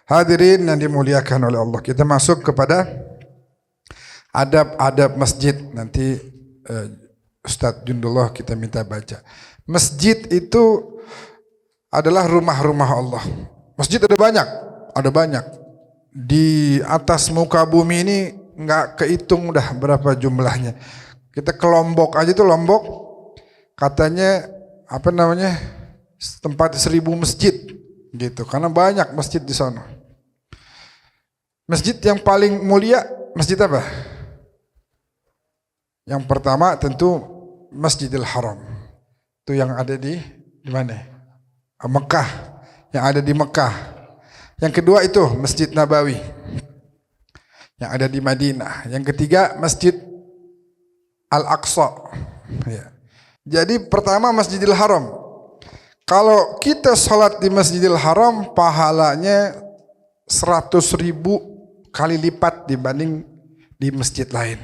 Hadirin yang dimuliakan oleh Allah, kita masuk kepada adab-adab masjid. Nanti Ustadz Jundullah kita minta baca. Masjid itu adalah rumah-rumah Allah. Masjid ada banyak. Di atas muka bumi ini nggak kehitung dah berapa jumlahnya. Kita ke Lombok aja tuh, Lombok katanya tempat 1000 masjid gitu, karena banyak masjid di sana. Masjid yang paling mulia masjid apa? Yang pertama tentu Masjidil Haram. Itu yang ada di mana? Mekah. Yang ada di Mekah. Yang kedua itu Masjid Nabawi yang ada di Madinah. Yang ketiga Masjid Al-Aqsa. Ya. Jadi pertama Masjidil Haram. Kalau kita sholat di Masjidil Haram, pahalanya 100.000 kali lipat dibanding di masjid lain.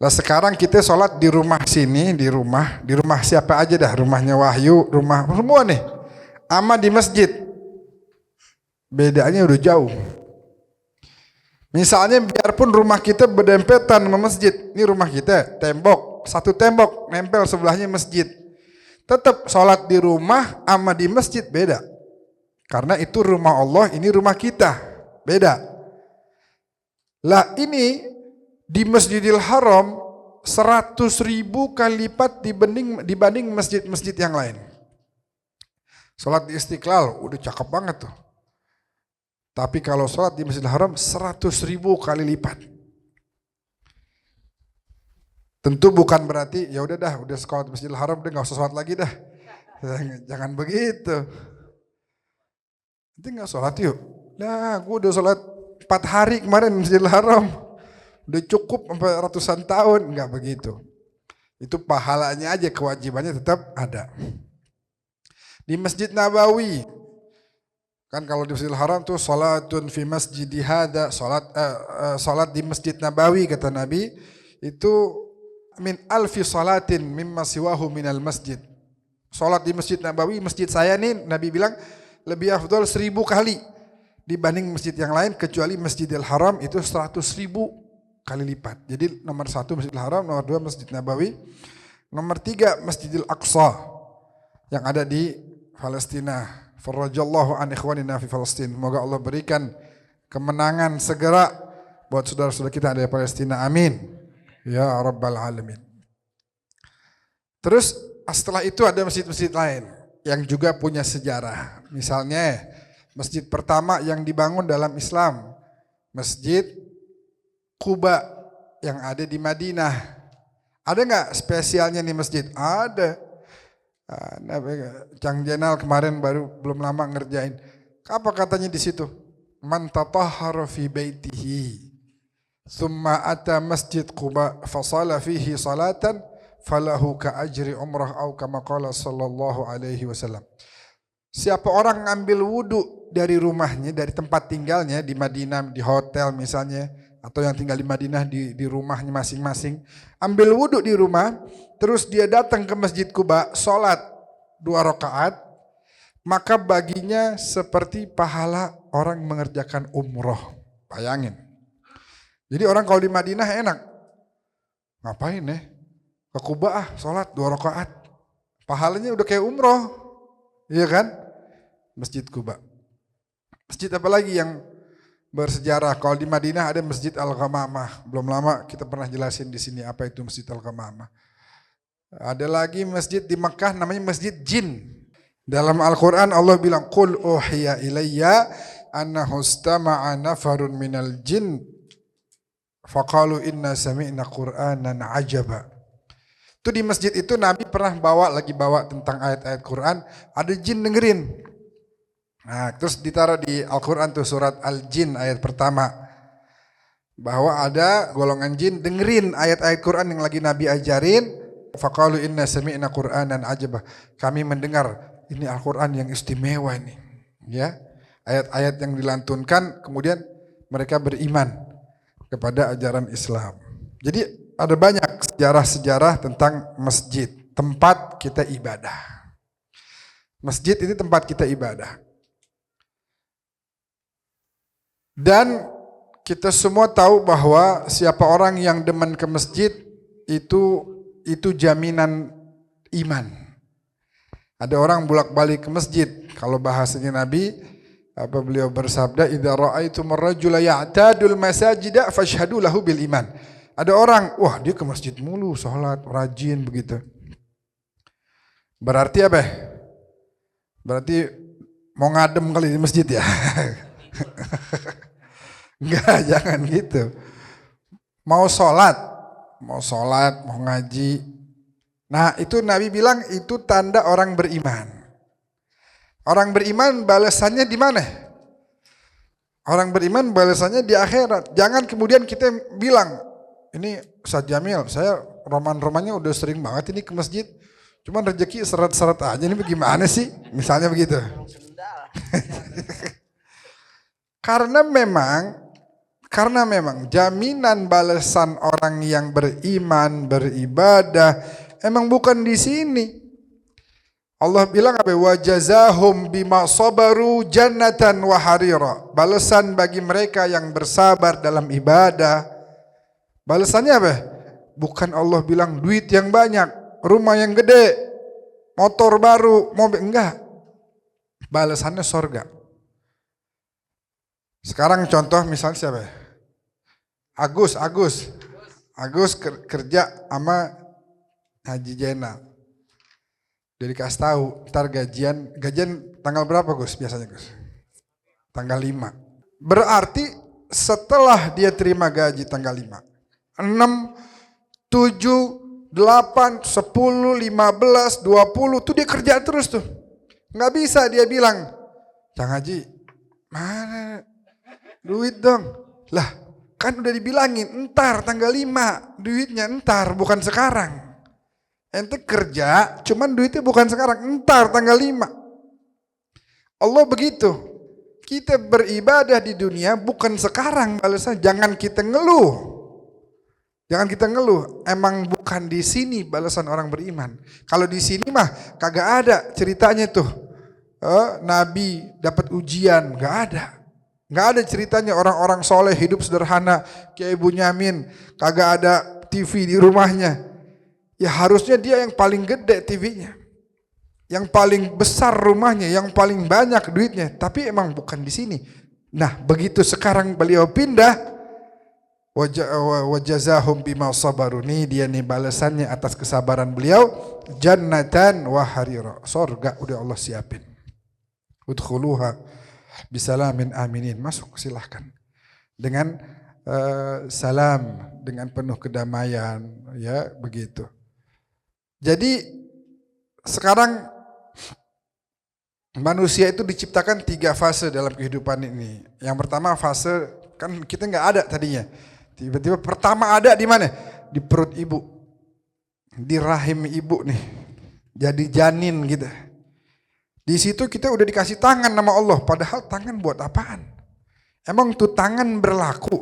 Nah sekarang kita sholat di rumah sini, di rumah siapa aja dah, rumahnya Wahyu, rumah semua nih, ama di masjid, bedanya udah jauh. Misalnya biarpun rumah kita berdempetan sama masjid, ini rumah kita, satu tembok nempel sebelahnya masjid, tetap sholat di rumah ama di masjid beda. Karena itu rumah Allah, ini rumah kita, beda. Lah ini di Masjidil Haram 100.000 kali lipat dibanding masjid-masjid yang lain. Sholat di Istiqlal udah cakep banget tuh. Tapi kalau sholat di Masjidil Haram 100.000 kali lipat. Tentu bukan berarti ya udah sholat di Masjidil Haram udah nggak usah sholat lagi dah. Jangan begitu. Nanti nggak sholat yuk. Nah, gue udah sholat 4 hari kemarin di Masjidil Haram. Udah cukup sampai ratusan tahun. Enggak begitu. Itu pahalanya aja, kewajibannya tetap ada. Di Masjid Nabawi. Kan kalau di Masjidil Haram tuh salatun fi masjidi hada, salat di Masjid Nabawi kata Nabi, itu min alfi salatin mimma siwahu minal masjid. Salat di Masjid Nabawi, masjid saya nih, Nabi bilang lebih afdal 1000 kali dibanding masjid yang lain, kecuali Masjidil Haram itu 100.000 kali lipat. Jadi nomor 1 Masjidil Haram, nomor 2 Masjid Nabawi, nomor 3 Masjidil Aqsa yang ada di Palestina. Farajallahu an ikhwanina fi Palestin. Semoga Allah berikan kemenangan segera buat saudara-saudara kita di Palestina. Amin. Ya Rabbal Alamin. Terus setelah itu ada masjid-masjid lain yang juga punya sejarah. Misalnya masjid pertama yang dibangun dalam Islam, Masjid Quba yang ada di Madinah. Ada nggak spesialnya nih masjid? Ada. Cang Jenal kemarin belum lama ngerjain. Apa katanya di situ? Man tatahhara fi baitihi thumma ata Masjid Quba fasala fihi salatan falahu ka ajri umrah au kama qala sallallahu alaihi wasallam. Siapa orang ngambil wudu dari rumahnya, dari tempat tinggalnya di Madinah, di hotel misalnya, atau yang tinggal di Madinah di rumahnya masing-masing, ambil wudu di rumah, terus dia datang ke Masjid Quba, sholat 2 rakaat, maka baginya seperti pahala orang mengerjakan umroh. Bayangin. Jadi orang kalau di Madinah enak, ngapain ya? Ke Quba sholat 2 rakaat, pahalanya udah kayak umroh, iya kan? Masjid Quba. Masjid apa lagi yang bersejarah? Kalau di Madinah ada Masjid Al-Ghamamah. Belum lama kita pernah jelasin di sini apa itu Masjid Al-Ghamamah. Ada lagi masjid di Mekah namanya Masjid Jin. Dalam Al-Quran Allah bilang, Qul uhiya ilayya annahu istama'a nafarun minal jin faqalu inna sami'na qur'anan ajaba. Itu di masjid itu Nabi pernah bawa tentang ayat-ayat Quran, ada jin dengerin. Nah, terus ditaruh di Al-Quran tuh surat Al-Jin ayat pertama, bahwa ada golongan jin dengerin ayat-ayat Quran yang lagi Nabi ajarin. Faqalu inna sami'na qur'anan ajaba. Kami mendengar ini Al-Quran yang istimewa ini. Ya, ayat-ayat yang dilantunkan, kemudian mereka beriman kepada ajaran Islam. Jadi ada banyak sejarah-sejarah tentang masjid, tempat kita ibadah. Masjid ini tempat kita ibadah. Dan kita semua tahu bahwa siapa orang yang demen ke masjid itu jaminan iman. Ada orang bolak-balik ke masjid. Kalau bahasanya Nabi, apa beliau bersabda, "Idza ra'aitumur rajula ya'tadul masajida fashhadu lahu bil iman." Ada orang, wah dia ke masjid mulu, sholat, rajin begitu. Berarti apa? Berarti mau ngadem kali di masjid ya? Enggak, jangan gitu. Mau sholat, mau ngaji. Nah itu Nabi bilang itu tanda orang beriman. Orang beriman balasannya di mana? Orang beriman balasannya di akhirat. Jangan kemudian kita bilang, ini Ustaz Jamil, saya roman-romannya udah sering banget ini ke masjid. Cuman rezeki seret-seret aja, ini bagaimana sih? Misalnya begitu. Karena memang jaminan balasan orang yang beriman, beribadah emang bukan di sini. Allah bilang apa? Wa jazahum bima sabaru jannatan wa harira. Balasan bagi mereka yang bersabar dalam ibadah. Balasannya apa? Bukan Allah bilang duit yang banyak, rumah yang gede, motor baru, mobil, enggak. Balasannya sorga. Sekarang contoh misalnya siapa? Agus kerja sama Haji Jenal. Jadi kasih tahu, ntar gajian tanggal berapa Gus biasanya Gus? Tanggal 5. Berarti setelah dia terima gaji tanggal 5, 6, 7, 8, 10, 15, 20 tuh dia kerja terus tuh. Nggak bisa dia bilang, Cang Haji, mana duit dong? Lah kan udah dibilangin entar tanggal 5, duitnya entar bukan sekarang. Ente kerja, cuman duitnya bukan sekarang, entar tanggal 5. Allah begitu. Kita beribadah di dunia bukan sekarang balasan. Jangan kita ngeluh. Emang bukan di sini balasan orang beriman. Kalau di sini mah kagak ada ceritanya tuh. Nabi dapat ujian, nggak ada. Nggak ada ceritanya orang-orang soleh hidup sederhana kayak Ibu Nyamin, kagak ada TV di rumahnya. Ya harusnya dia yang paling gede TV-nya, yang paling besar rumahnya, yang paling banyak duitnya. Tapi emang bukan di sini. Nah begitu sekarang beliau pindah, wajazahum bima sabaru, nih dia nih balasannya atas kesabaran beliau, jannatan wa harira, sorga udah Allah siapin. Udkhuluha bisalamin aminin, masuk silahkan dengan salam, dengan penuh kedamaian, ya begitu. Jadi sekarang manusia itu diciptakan 3 fase dalam kehidupan ini. Yang pertama fase, kan kita nggak ada tadinya, tiba-tiba pertama ada di mana? Di perut ibu, di rahim ibu nih, jadi janin gitu. Di situ kita udah dikasih tangan sama Allah, padahal tangan buat apaan? Emang tuh tangan berlaku?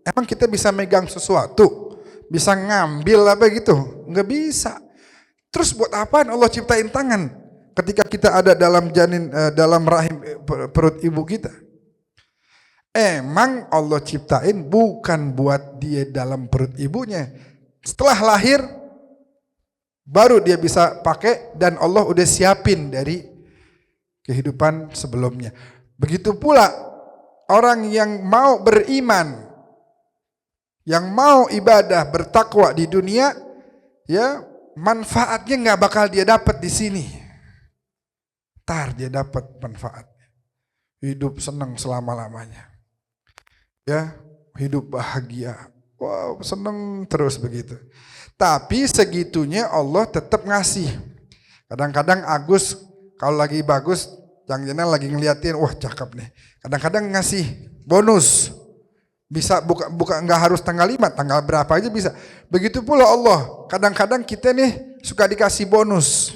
Emang kita bisa megang sesuatu? Bisa ngambil apa gitu? Nggak bisa. Terus buat apaan Allah ciptain tangan ketika kita ada dalam janin, dalam rahim perut ibu kita? Emang Allah ciptain bukan buat dia dalam perut ibunya. Setelah lahir baru dia bisa pakai, dan Allah udah siapin dari kehidupan sebelumnya. Begitu pula orang yang mau beriman, yang mau ibadah, bertakwa di dunia, ya manfaatnya nggak bakal dia dapat di sini. Tar dia dapat manfaatnya. Hidup senang selama-lamanya. Ya, hidup bahagia. Wow, senang terus begitu. Tapi segitunya Allah tetap ngasih. Kadang-kadang Agus kalau lagi bagus, jangan-jangan lagi ngeliatin, wah cakep nih. Kadang-kadang ngasih bonus. Bisa buka nggak harus tanggal 5, tanggal berapa aja bisa. Begitu pula Allah. Kadang-kadang kita nih suka dikasih bonus.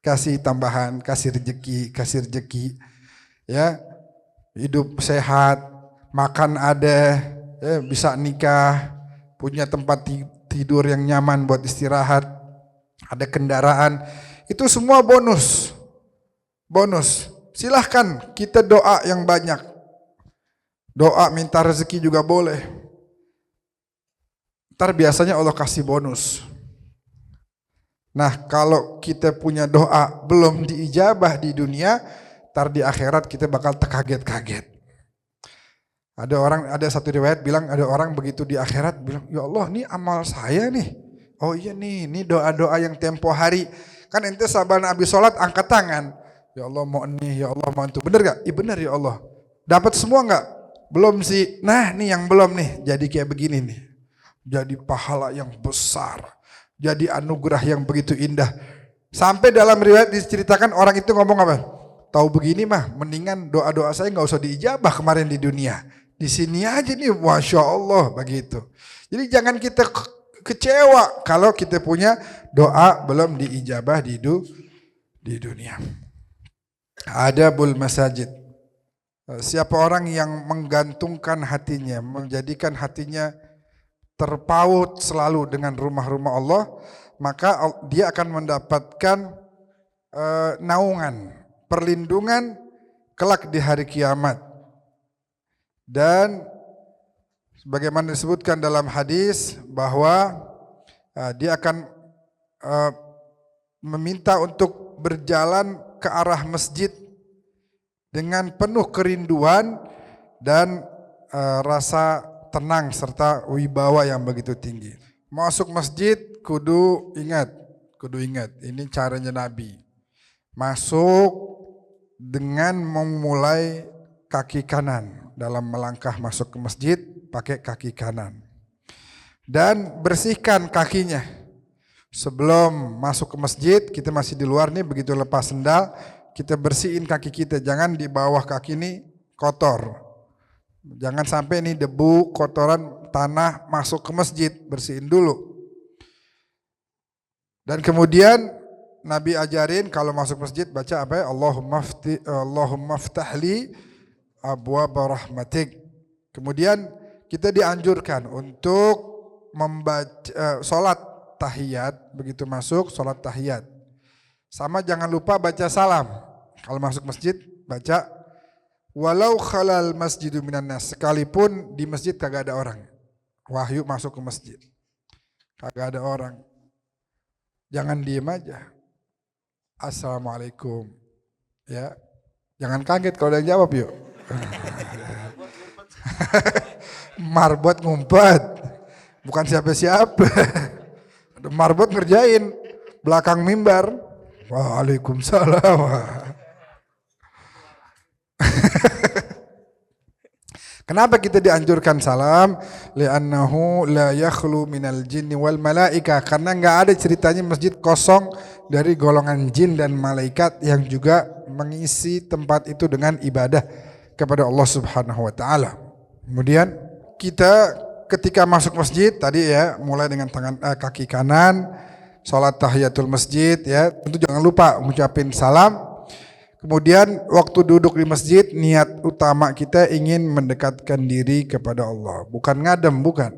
Kasih tambahan, kasih rezeki. Ya. Hidup sehat, makan ada, ya, bisa nikah, punya tempat tidur yang nyaman buat istirahat, ada kendaraan. Itu semua bonus. Bonus. Silahkan kita doa yang banyak. Doa minta rezeki juga boleh. Ntar biasanya Allah kasih bonus. Nah, kalau kita punya doa belum diijabah di dunia, ntar di akhirat kita bakal terkaget-kaget. Ada satu riwayat bilang ada orang begitu di akhirat bilang, ya Allah, ini amal saya nih. Oh iya nih, ini doa-doa yang tempo hari. Kan ente saban habis sholat angkat tangan. Ya Allah mau nih, ya Allah mau itu. Bener gak? Iya bener ya Allah. Dapat semua gak? Belum sih. Nah nih yang belum nih. Jadi kayak begini nih. Jadi pahala yang besar. Jadi anugerah yang begitu indah. Sampai dalam riwayat diceritakan orang itu ngomong apa? Tahu begini mah, mendingan doa-doa saya gak usah diijabah kemarin di dunia. Di sini aja nih, Masya Allah begitu. Jadi jangan kita kecewa kalau kita punya doa belum diijabah di dunia. Adabul masajid. Siapa orang yang menggantungkan hatinya, menjadikan hatinya terpaut selalu dengan rumah-rumah Allah, maka dia akan mendapatkan naungan, perlindungan kelak di hari kiamat. Dan sebagaimana disebutkan dalam hadis bahwa dia akan meminta untuk berjalan ke arah masjid dengan penuh kerinduan dan rasa tenang serta wibawa yang begitu tinggi. Masuk masjid kudu ingat ini caranya Nabi. Masuk dengan memulai kaki kanan, dalam melangkah masuk ke masjid pakai kaki kanan. Dan bersihkan kakinya. Sebelum masuk ke masjid, kita masih di luar nih, begitu lepas sendal, kita bersihin kaki kita, jangan di bawah kaki ini kotor. Jangan sampai nih debu, kotoran, tanah masuk ke masjid, bersihin dulu. Dan kemudian Nabi ajarin kalau masuk masjid baca apa ya? Allahumma ftahli abwaaba rahmatik. Kemudian kita dianjurkan untuk membaca salat tahiyat, begitu masuk salat tahiyat. Sama jangan lupa baca salam. Kalau masuk masjid baca walau khalal masjidu minan nas, sekalipun di masjid kagak ada orang. Wahyu masuk ke masjid, kagak ada orang. Jangan diem aja. Assalamualaikum. Ya, jangan kaget kalau ada yang jawab yuk. Marbot ngumpet, bukan siapa-siapa. Marbot ngerjain belakang mimbar. Waalaikumsalam. Kenapa kita dianjurkan salam? Li'annahu la yakhlu minal jinni wal malaika. Karena enggak ada ceritanya masjid kosong dari golongan jin dan malaikat yang juga mengisi tempat itu dengan ibadah kepada Allah Subhanahu wa taala. Kemudian kita ketika masuk masjid tadi ya, mulai dengan kaki kanan, salat tahiyatul masjid ya, tentu jangan lupa mengucapin salam. Kemudian waktu duduk di masjid, niat utama kita ingin mendekatkan diri kepada Allah, bukan ngadem, bukan.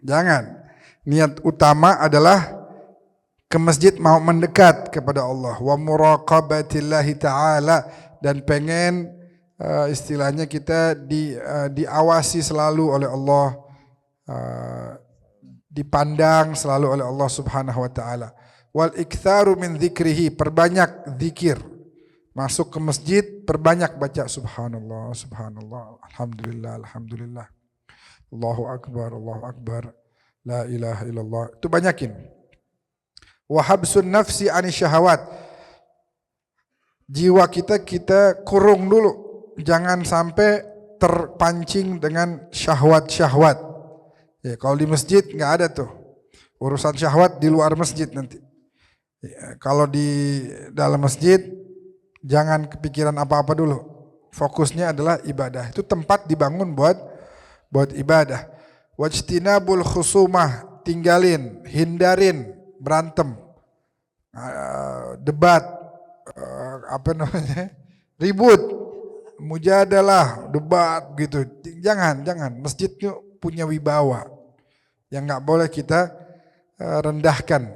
Jangan. Niat utama adalah ke masjid mau mendekat kepada Allah, wa muraqabatillahi ta'ala, dan pengen istilahnya kita diawasi selalu oleh Allah, dipandang selalu oleh Allah Subhanahu wa taala. Wal iktsaru min dzikrihi, perbanyak zikir. Masuk ke masjid, perbanyak baca subhanallah, subhanallah, alhamdulillah, alhamdulillah, Allahu akbar, la ilaha illallah. Itu banyakin. Wa habsun nafsi ani syahawat. Jiwa kita kurung dulu. Jangan sampai terpancing dengan syahwat-syahwat. Ya, kalau di masjid nggak ada tuh. Urusan syahwat di luar masjid nanti. Ya, kalau di dalam masjid jangan kepikiran apa-apa dulu. Fokusnya adalah ibadah. Itu tempat dibangun buat ibadah. Wajtinabul khusumah, tinggalin, hindarin berantem, debat, ribut, mujadalah, debat gitu. Jangan. Masjid itu punya wibawa yang nggak boleh kita rendahkan.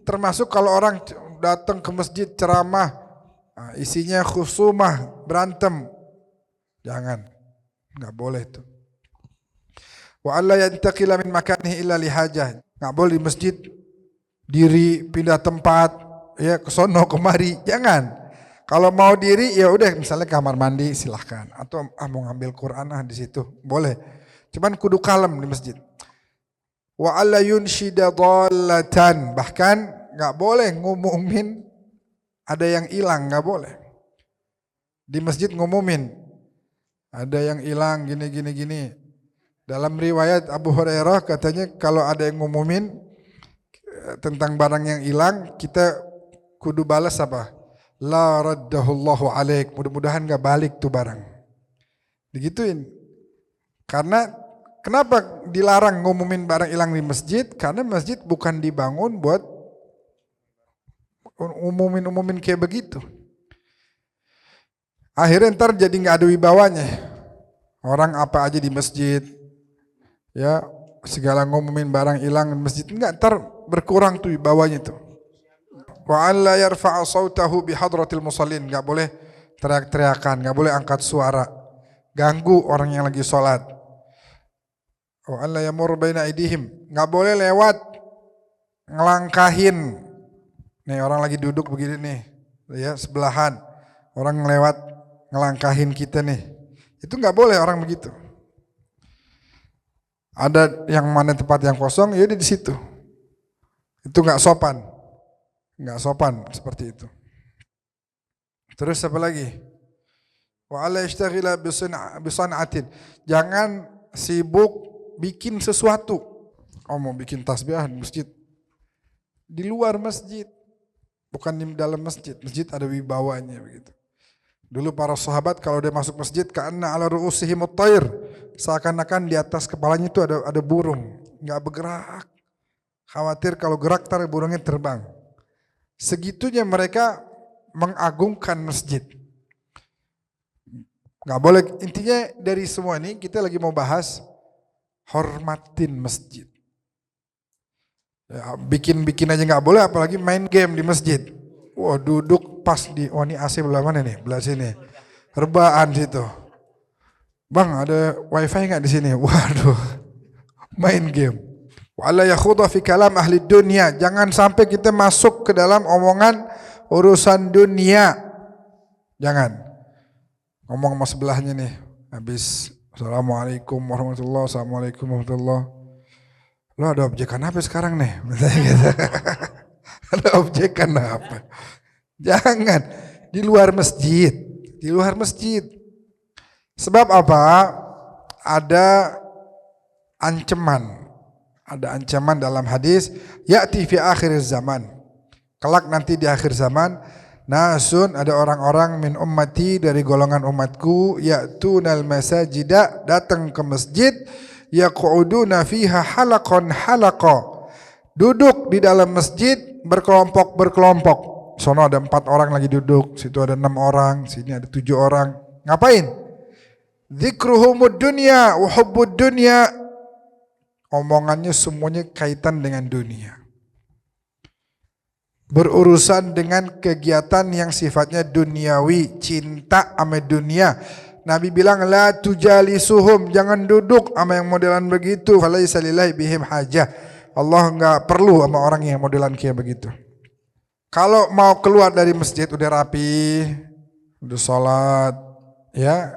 Termasuk kalau orang datang ke masjid ceramah, isinya khusumah, berantem, jangan. Enggak boleh itu. Wa alla yantaqila min makanihi illa lihajah. Enggak boleh di masjid diri pindah tempat ya ke sono kemari, jangan. Kalau mau diri ya udah misalnya kamar mandi silahkan atau mau ngambil Quran di situ boleh. Cuman kudu kalem di masjid. Wa alla yunshida dhallatan, bahkan enggak boleh ngumumin ada yang hilang, enggak boleh. Di masjid ngumumin ada yang hilang gini. Dalam riwayat Abu Hurairah katanya kalau ada yang ngumumin tentang barang yang hilang, kita kudu balas apa? La raddahullahu alaik. Mudah-mudahan enggak balik tuh barang. Digituin. Karena kenapa dilarang ngumumin barang hilang di masjid? Karena masjid bukan dibangun buat umumin kayak begitu. Akhirnya ntar jadi nggak ada wibawanya. Orang apa aja di masjid, ya segala ngumumin barang hilang di masjid, nggak, ntar berkurang tuh wibawanya tuh. Wa an la yarfa'a sautahu bi hadratil musallin, nggak boleh teriak-teriakan, nggak boleh angkat suara, ganggu orang yang lagi sholat. Wa an la yamur baina aidihim, nggak boleh lewat ngelangkahin. Nih orang lagi duduk begini nih, ya sebelahan, orang lewat ngelangkahin kita nih, itu nggak boleh orang begitu. Ada yang mana tempat yang kosong, ya di situ. Itu nggak sopan, seperti itu. Terus apa lagi? Wa alla yashtaghila bisan'atin, jangan sibuk bikin sesuatu. Oh mau bikin tasbihan masjid, di luar masjid, bukan di dalam masjid. Masjid ada wibawanya begitu. Dulu para sahabat kalau dia masuk masjid, ka'anna ala ru'usihim at-tayr, seakan-akan di atas kepalanya itu ada burung, enggak bergerak. Khawatir kalau gerak tar burungnya terbang. Segitunya mereka mengagungkan masjid. Enggak boleh, intinya dari semua ini kita lagi mau bahas hormatin masjid. Ya, bikin aja enggak boleh, apalagi main game di masjid. Wah, duduk pas di, oh ini AC belah mana nih? Belah sini. Rebaan situ. Bang, ada wifi nggak di sini? Waduh, main game. Wala yakhudha fi kalam ahli dunia. Jangan sampai kita masuk ke dalam omongan urusan dunia. Jangan. Ngomong sama sebelahnya nih. Habis Assalamualaikum warahmatullahi wabarakatuh. Assalamualaikum warahmatullahi. Lo ada objekan apa sekarang nih? Gitu. Ada objekan apa? Jangan di luar masjid, di luar masjid. Sebab apa? Ada ancaman dalam hadis, ya'ti fi akhir zaman. Kelak nanti di akhir zaman, nasun, ada orang-orang min ummati, dari golongan umatku, ya'tunal masajida, datang ke masjid, yaq'uduna fiha halaqan halaqa, duduk di dalam masjid berkelompok. Sono ada 4 orang lagi duduk, situ ada 6 orang, sini ada 7 orang. Ngapain? Dzikruhumud dunya wa hubbud dunya. Omongannya semuanya kaitan dengan dunia. Berurusan dengan kegiatan yang sifatnya duniawi, cinta sama dunia. Nabi bilang la tujalisuhum, jangan duduk sama yang modelan begitu. Falaisa lillahi bihim hajah. Allah enggak perlu sama orang yang modelan kayak begitu. Kalau mau keluar dari masjid udah rapi, udah sholat, ya,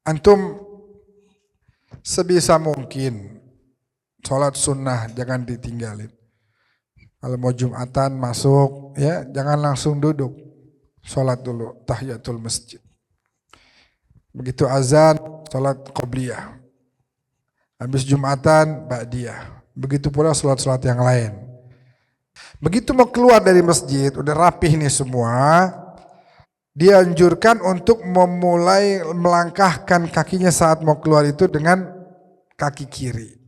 antum sebisa mungkin sholat sunnah jangan ditinggalin. Kalau mau Jumatan masuk, ya jangan langsung duduk, sholat dulu tahiyatul masjid. Begitu azan, sholat qobliyah. Habis Jumatan, ba'diyah. Begitu pula sholat-sholat yang lain. Begitu mau keluar dari masjid, udah rapih nih semua, dianjurkan untuk memulai melangkahkan kakinya saat mau keluar itu dengan kaki kiri.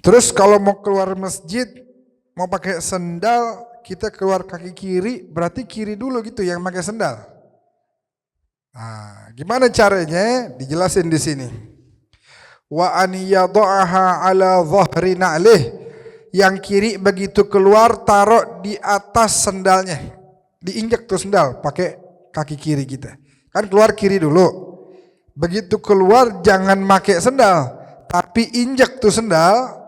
Terus kalau mau keluar masjid, mau pakai sendal, kita keluar kaki kiri, berarti kiri dulu gitu yang pakai sendal. Nah, gimana caranya? Dijelasin di sini. Wa an yadha'aha ala dhahri na'lih. Yang kiri begitu keluar taruh di atas sendalnya. Diinjak tuh sendal pakai kaki kiri kita. Kan keluar kiri dulu. Begitu keluar jangan pakai sendal, tapi injek tuh sendal,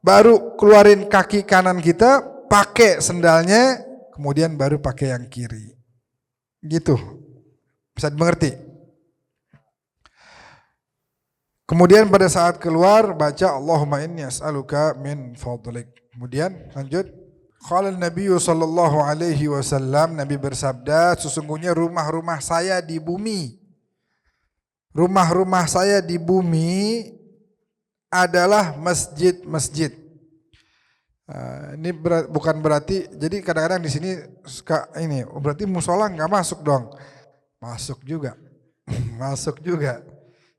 baru keluarin kaki kanan kita, pakai sendalnya, kemudian baru pakai yang kiri. Gitu. Bisa dimengerti? Kemudian pada saat keluar baca Allahumma inni as'aluka min fadlik. Kemudian lanjut. Qala Nabi sallallahu alaihi wasallam, Nabi bersabda, sesungguhnya rumah-rumah saya di bumi, rumah-rumah saya di bumi adalah masjid-masjid. Ini bukan berarti, jadi kadang-kadang di sini suka ini, berarti musola nggak masuk dong? Masuk juga, masuk juga.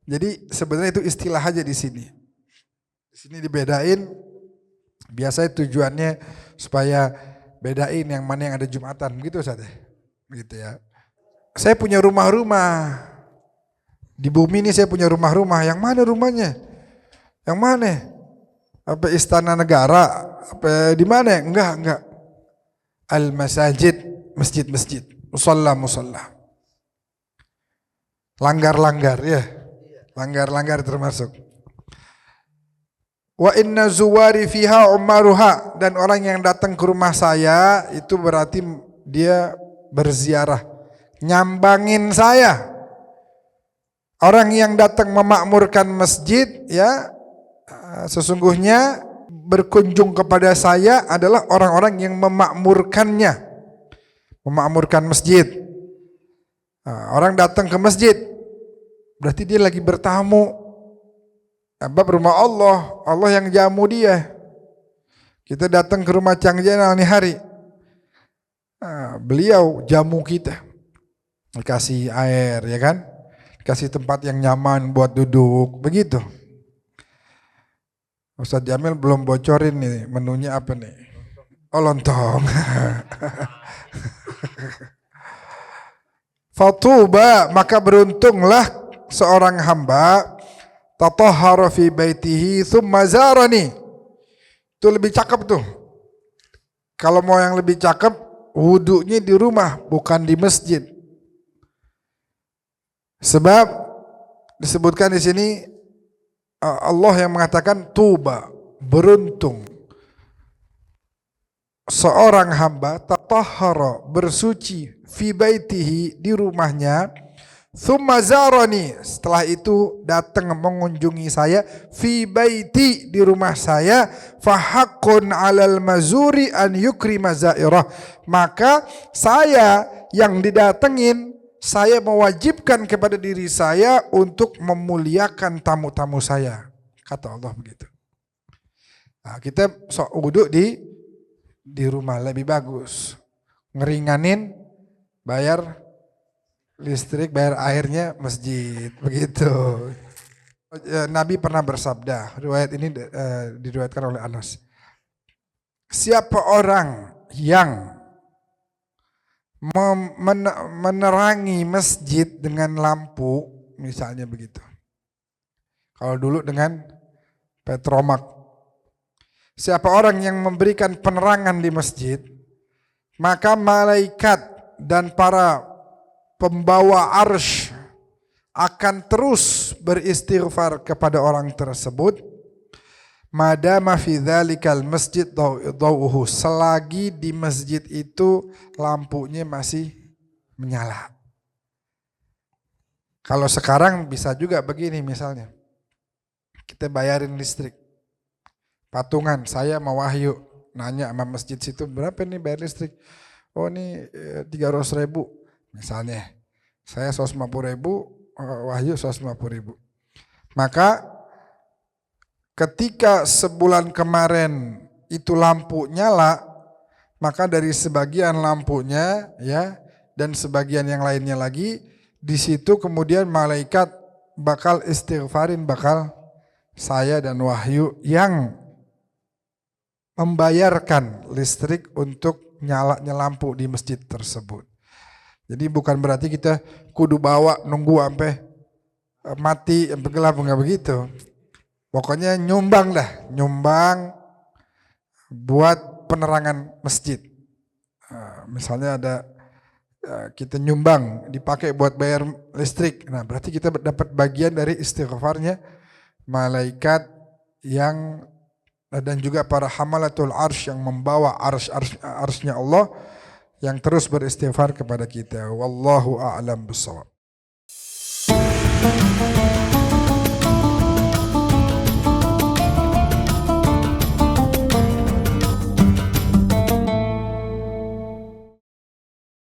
Jadi sebenarnya itu istilah aja di sini. Di sini dibedain, biasanya tujuannya supaya bedain yang mana yang ada Jumatan, begitu saja, begitu ya. Saya punya rumah-rumah. Di bumi ini saya punya rumah-rumah. Yang mana rumahnya? Yang mana? Apa istana negara? Apa di mana? Enggak. Al-masajid, masjid-masjid. Musalla. Langgar-langgar ya. Langgar-langgar termasuk. Wa inna zuwari fiha umaruha, dan orang yang datang ke rumah saya itu berarti dia berziarah, nyambangin saya. Orang yang datang memakmurkan masjid ya, sesungguhnya berkunjung kepada saya adalah orang-orang yang memakmurkannya, memakmurkan masjid. Orang datang ke masjid berarti dia lagi bertamu. Sebab rumah Allah yang jamu dia. Kita datang ke rumah Cang Jenal nih hari, beliau jamu kita, dikasih air ya kan, kasih tempat yang nyaman buat duduk, begitu. Ustadz Jamil belum bocorin nih menunya apa nih. Oh, lontong. Fatuba, maka beruntunglah seorang hamba tatahhara fi baitihi thumma zarani. Itu lebih cakep tuh. Kalau mau yang lebih cakep, wudunya di rumah bukan di masjid. Sebab disebutkan di sini Allah yang mengatakan tuba, beruntung seorang hamba tatahhara, bersuci, fi baitihi, di rumahnya, thumma zarani, setelah itu datang mengunjungi saya, fi baiti, di rumah saya, fahaqqun 'alal mazuri an yukrima zairah, maka saya yang didatengin, saya mewajibkan kepada diri saya untuk memuliakan tamu-tamu saya, kata Allah begitu. Nah, kita sok wudhu di rumah lebih bagus, ngeringanin bayar listrik, bayar airnya masjid, begitu. Nabi pernah bersabda, riwayat ini diriwayatkan oleh Anas. Siapa orang yang menerangi masjid dengan lampu, misalnya begitu. Kalau dulu dengan petromak. Siapa orang yang memberikan penerangan di masjid, maka malaikat dan para pembawa arsy akan terus beristighfar kepada orang tersebut, madama fi dzalikal masjid dhau'uhu, selagi di masjid itu lampunya masih menyala. Kalau sekarang bisa juga begini, misalnya kita bayarin listrik patungan, saya mau Wahyu nanya sama masjid situ, berapa nih bayar listrik? Oh ini 300.000 misalnya, saya 150.000, Wahyu 150.000. Maka ketika sebulan kemarin itu lampu nyala, maka dari sebagian lampunya ya, dan sebagian yang lainnya lagi, di situ kemudian malaikat bakal istighfarin, bakal saya dan Wahyu yang membayarkan listrik untuk nyalanya lampu di masjid tersebut. Jadi bukan berarti kita kudu bawa nunggu sampai mati, sampai gelap, enggak begitu. Pokoknya nyumbang buat penerangan masjid. Misalnya ada kita nyumbang dipakai buat bayar listrik. Nah, berarti kita dapat bagian dari istighfarnya malaikat yang dan juga para hamalatul arsy yang membawa arsy-nya Allah yang terus beristighfar kepada kita. Wallahu a'lam bishawab.